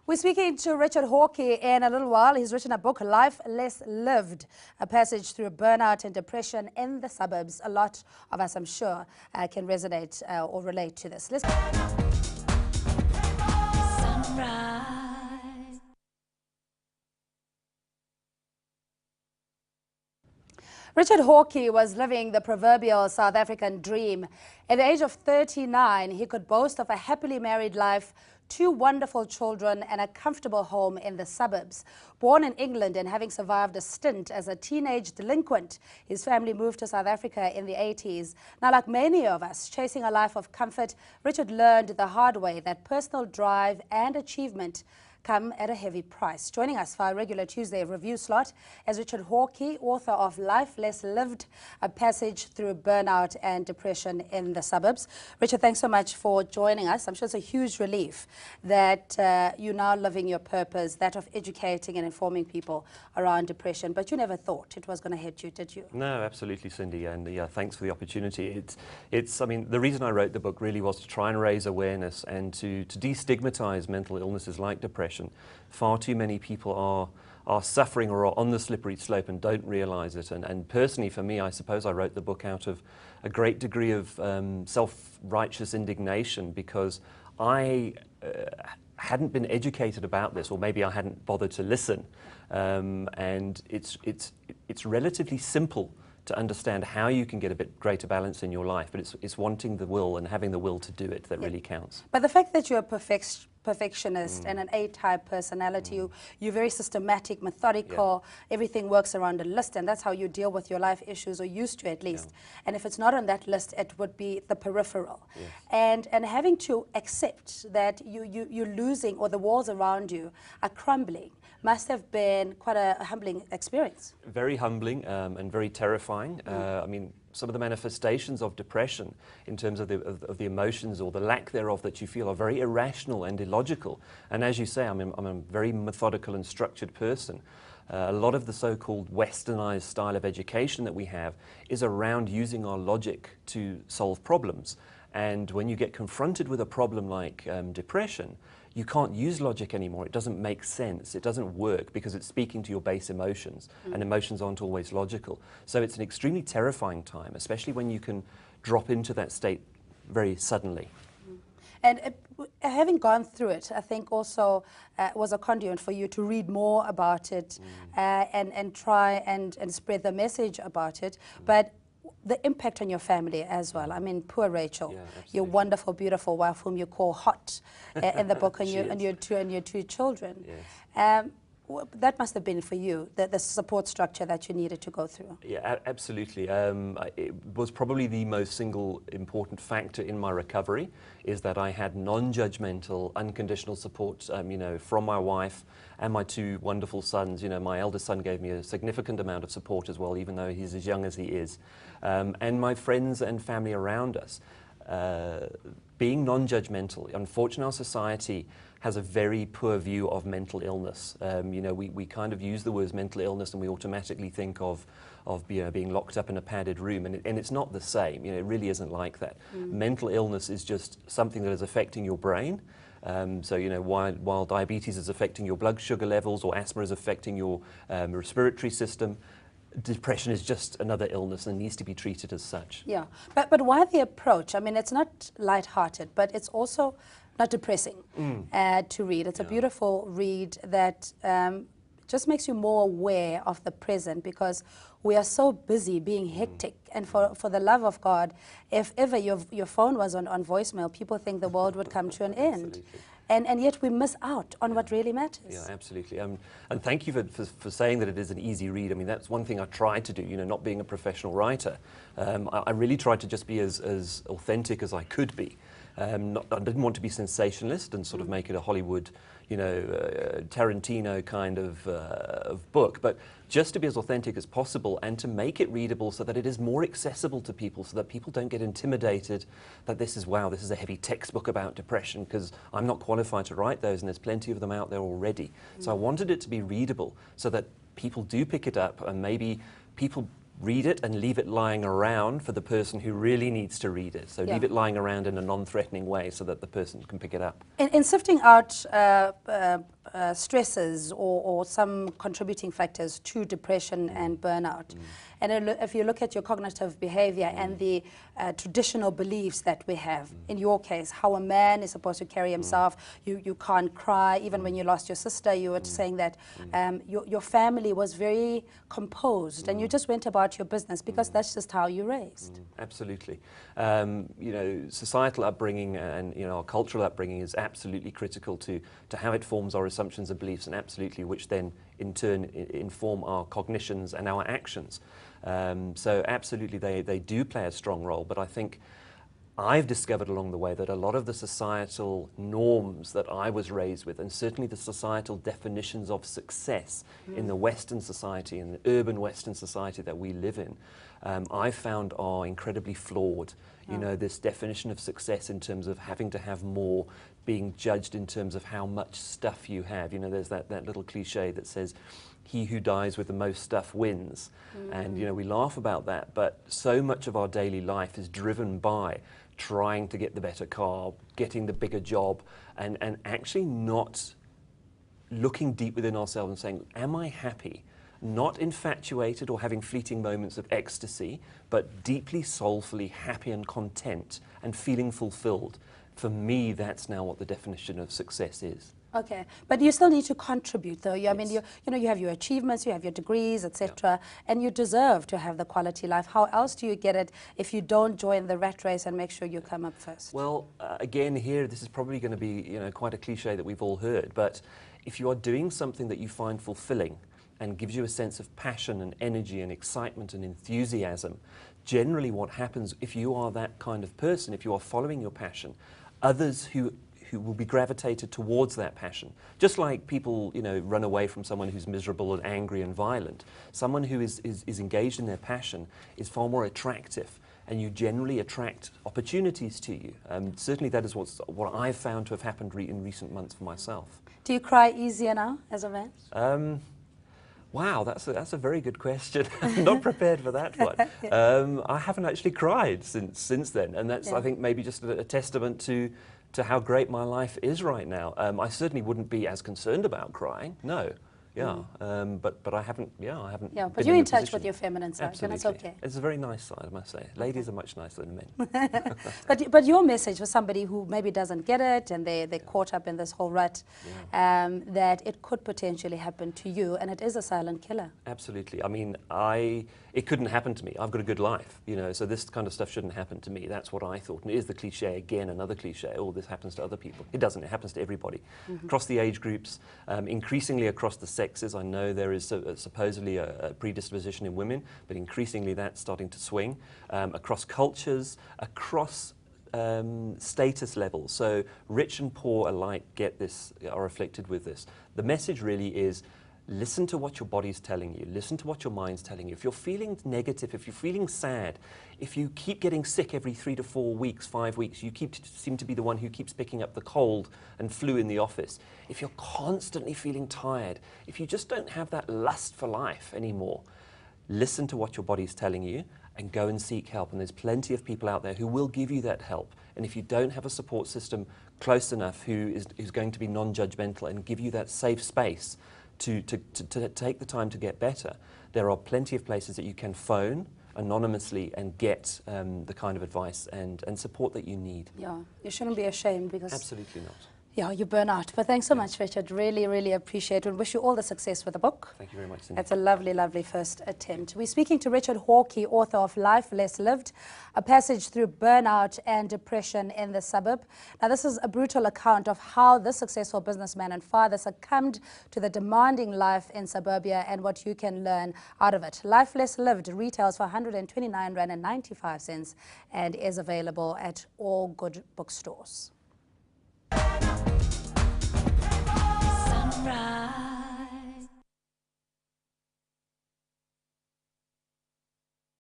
We're speaking to Richard+Hawkey in a little while. He's written a book, Life+Less+Lived, a passage through burnout and depression in the suburbs. A lot of us, I'm sure, can resonate or relate to this. Let's Sunrise. Richard+Hawkey was living the proverbial South African dream. At the age of 39, he could boast of a happily married life, 2 wonderful children and a comfortable home in the suburbs. Born in England and having survived a stint as a teenage delinquent, his family moved to South Africa in the 80s. Now, like many of us chasing a life of comfort, Richard learned the hard way that personal drive and achievement come at a heavy price. Joining us for our regular Tuesday review slot is Richard+Hawkey, author of Life+Less+Lived, a passage through burnout and depression in the suburbs. Richard, thanks so much for joining us. I'm sure it's a huge relief that you're now living your purpose, that of educating and informing people around depression. But you never thought it was going to hit you, did you? No, absolutely, Cindy. And yeah, thanks for the opportunity. I mean, the reason I wrote the book really was to try and raise awareness and to destigmatize mental illnesses like depression. Far too many people are suffering or are on the slippery slope and don't realize it. And personally, for me, I suppose I wrote the book out of a great degree of self-righteous indignation because I hadn't been educated about this, or maybe I hadn't bothered to listen. And it's relatively simple to understand how you can get a bit greater balance in your life, but it's wanting the will and having the will to do it that really counts. But the fact that you're a perfectionist and an A-type personality, you're very systematic, methodical, everything works around a list, and that's how you deal with your life issues, or used to at least. And if it's not on that list, it would be the peripheral. And having to accept that you're losing, or the walls around you are crumbling, must have been quite a humbling experience. Very humbling and very terrifying. I mean, some of the manifestations of depression in terms of the emotions or the lack thereof that you feel are very irrational and illogical. And as you say, I'm a very methodical and structured person. A lot of the so-called westernized style of education that we have is around using our logic to solve problems. And when you get confronted with a problem like depression, you can't use logic anymore. It doesn't make sense. It doesn't work because it's speaking to your base emotions, and emotions aren't always logical. So it's an extremely terrifying time, especially when you can drop into that state very suddenly. And having gone through it, I think also was a conduit for you to read more about it and try and spread the message about it. But the impact on your family as well. I mean, poor Rachel, your wonderful, beautiful wife, whom you call hot in the book, and your two children. That must have been for you, the support structure that you needed to go through. Yeah, absolutely. It was probably the most single important factor in my recovery, is that I had non-judgmental, unconditional support, you know, from my wife and my 2 wonderful sons. You know, my eldest son gave me a significant amount of support as well, even though he's as young as he is. And my friends and family around us. Being non-judgmental. Unfortunately, our society has a very poor view of mental illness. You know, we kind of use the words mental illness and we automatically think of you know, being locked up in a padded room, and it's not the same. You know, it really isn't like that. Mental illness is just something that is affecting your brain. So, you know, while diabetes is affecting your blood sugar levels, or asthma is affecting your respiratory system, depression is just another illness and needs to be treated as such. Yeah, but why the approach? I mean, it's not light-hearted, but it's also not depressing to read. It's a beautiful read that just makes you more aware of the present, because we are so busy being hectic. And for the love of God, if ever your phone was on voicemail, people think the world would come to an end. And yet we miss out on what really matters. Yeah, absolutely. And thank you for saying that it is an easy read. I mean, that's one thing I tried to do, you know, not being a professional writer. I really tried to just be as authentic as I could be. I didn't want to be sensationalist and sort of make it a Hollywood, you know, Tarantino kind of book, but just to be as authentic as possible and to make it readable so that it is more accessible to people, so that people don't get intimidated that this is, wow, this is a heavy textbook about depression, because I'm not qualified to write those and there's plenty of them out there already. So I wanted it to be readable so that people do pick it up, and maybe people read it and leave it lying around for the person who really needs to read it. So leave it lying around in a non-threatening way so that the person can pick it up. In sifting out stresses or some contributing factors to depression and burnout. And if you look at your cognitive behavior and the traditional beliefs that we have, in your case, how a man is supposed to carry himself, you can't cry. Even when you lost your sister, you were saying that your family was very composed and you just went about your business because that's just how you raised. Absolutely. You know, societal upbringing and, you know, our cultural upbringing is absolutely critical to how it forms our assumptions and beliefs, and absolutely which then in turn inform our cognitions and our actions. So absolutely they do play a strong role, but I think I've discovered along the way that a lot of the societal norms that I was raised with, and certainly the societal definitions of success in the Western society, in the urban Western society that we live in, I've found are incredibly flawed. You know, this definition of success in terms of having to have more, being judged in terms of how much stuff you have. You know, there's that little cliche that says, he who dies with the most stuff wins. And, you know, we laugh about that, but so much of our daily life is driven by trying to get the better car, getting the bigger job, and actually not looking deep within ourselves and saying, am I happy? Not infatuated or having fleeting moments of ecstasy, but deeply, soulfully happy and content and feeling fulfilled. For me, that's now what the definition of success is. Okay, but you still need to contribute, though. I mean, you know, you have your achievements, you have your degrees, etc., and you deserve to have the quality life. How else do you get it if you don't join the rat race and make sure you come up first? Well, again, here, this is probably going to be, you know, quite a cliche that we've all heard, but if you are doing something that you find fulfilling and gives you a sense of passion and energy and excitement and enthusiasm, generally what happens if you are that kind of person, if you are following your passion, others who will be gravitated towards that passion. Just like people, you know, run away from someone who's miserable and angry and violent. Someone who is engaged in their passion is far more attractive, and you generally attract opportunities to you. Certainly that is what I've found to have happened in recent months for myself. Do you cry easier now as a man? Wow, that's a very good question. I'm not prepared for that one. I haven't actually cried since then, and that's I think maybe just a testament to how great my life is right now. I certainly wouldn't be as concerned about crying. No. But I haven't. I haven't. Yeah, but you're in touch with your feminine side, absolutely. and it's okay. It's a very nice side, I must say. Ladies are much nicer than men. But your message for somebody who maybe doesn't get it and they're caught up in this whole rut, that it could potentially happen to you, and it is a silent killer. Absolutely. I mean, it couldn't happen to me. I've got a good life, you know, so this kind of stuff shouldn't happen to me. That's what I thought. And it is the cliche, again, another cliche, oh, this happens to other people. It doesn't. It happens to everybody. Across the age groups, increasingly across the sexes. I know there is supposedly a predisposition in women, but increasingly that's starting to swing. Across cultures, across status levels. So rich and poor alike are afflicted with this. The message really is, listen to what your body's telling you. Listen to what your mind's telling you. If you're feeling negative, if you're feeling sad, if you keep getting sick every 3 to 4 weeks, 5 weeks, you seem to be the one who keeps picking up the cold and flu in the office. If you're constantly feeling tired, if you just don't have that lust for life anymore, listen to what your body's telling you and go and seek help. And there's plenty of people out there who will give you that help. And if you don't have a support system close enough who's going to be non-judgmental and give you that safe space to take the time to get better, there are plenty of places that you can phone anonymously and get the kind of advice and support that you need. Yeah, you shouldn't be ashamed because... Absolutely not. Yeah, you burn out. But thanks so much, Richard. Really, really appreciate it. And wish you all the success with the book. Thank you very much, Sindy. That's a lovely, lovely first attempt. We're speaking to Richard+Hawkey, author of Life+Less+Lived, a passage through burnout and depression in the suburb. Now, this is a brutal account of how this successful businessman and father succumbed to the demanding life in suburbia and what you can learn out of it. Life+Less+Lived retails for R129.95 and is available at all good bookstores. Sunrise.